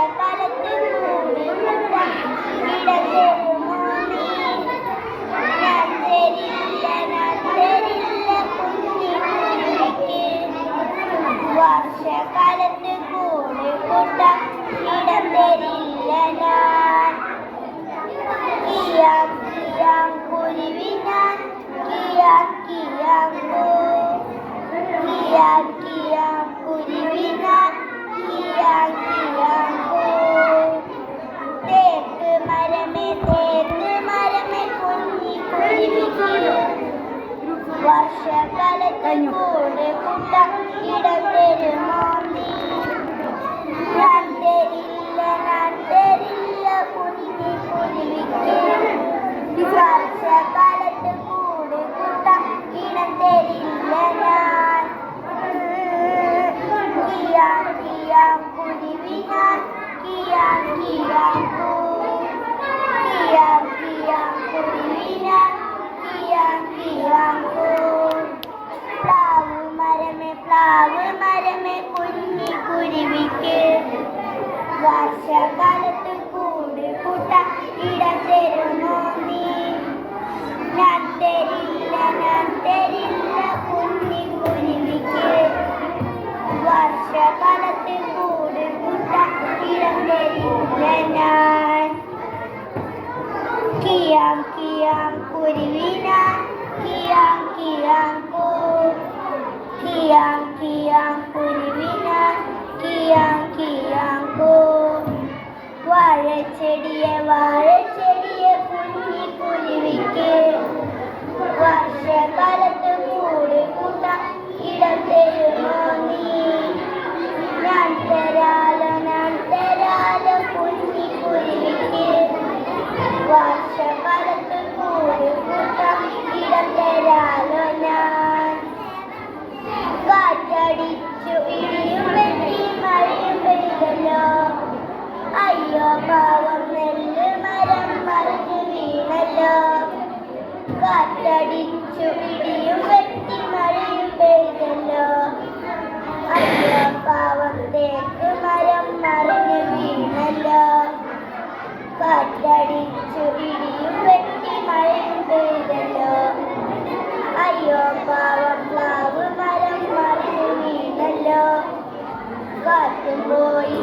വർഷകാലത്ത് കൂടി ഇടതരുമോ നീ? ഞാൻ തരില്ല കുഞ്ഞിക്കുരുവിക്ക്. വർഷകാലത്ത് കൂടി കൂട്ടാൻ ഇടം തരില്ല ഞാൻ. കിയാം കിയാം കുരുവിനാൻ കിയാം കിയാം കൂ. കിയാം കിയാം കുരുവിനാൻ കിയാം കിയാം കൂ. തേക്ക് മരമേ കുഞ്ഞിക്കുരുവിക്ക്. വർഷകാലത്ത് കൂടെ കൂട്ടാൻ ഇടം തരുമോ നീ? ഞാൻ തരില്ല കുഞ്ഞിക്കുരുവിക്ക്. വർഷകാലത്ത് കൂടെ കൂട്ടാൻ ഇടം തരില്ല ഞാൻ. കിയാം കിയാം കുരുവിനാൻ കിയാം കിയാം കൂ. കിയാം കിയാം കുരുവിനാൻ കിയാം കിയാം കൂ. പ്ലാവ് മരമേ കുഞ്ഞിക്കുരുവിക്ക്. വർഷകാലത്ത് കൂടി കൂട്ടാൻ ഇടം തരുമോ നീ? ഞാൻ തരില്ല കുഞ്ഞിക്കുരുവിക്ക്. വർഷകാലത്ത് കൂടി കൂട്ടാൻ ഇടം തരില്ല ഞാൻ. കിയാം കിയാം കുരുവിനാൻ കിയാം കിയാം കൂ. കിയാം കിയാം കുരുവിനാൻ കിയാം കിയാം കൂ. വാഴച്ചെടിയെ കുഞ്ഞിക്കുരുവിക്ക്. വർഷകാലത്ത് കൂടി കൂട്ടാൻ ഇടം തരുമോ നീ? ഞാൻ തരാലോ കുഞ്ഞിക്കുരുവിക്ക്. വർഷകാലത്ത് കൂടി കൂട്ടാൻ ഇടം തരാലോ ഞാൻ. കാറ്റടിച്ചു ഇടിയും വെട്ടി മഴയും പെയ്തല്ലോ. അയ്യോ പാവം നെല്ല് മരം മറിഞ്ഞു വീണല്ലോ. കാറ്റടിച്ചു ഇടിയും വെട്ടി മഴയും പെയ്തല്ലോ. അയ്യോ പാവം തേക്ക് മരം മറിഞ്ഞു വീണല്ലോ. കാറ്റടിച്ചു ഇടിയും വെട്ടി മഴയും പെയ്തല്ലോ. അയ്യോ പാവം പ്ലാവ് മരം മറിഞ്ഞു വീണല്ലോ. കാറ്റും പോയി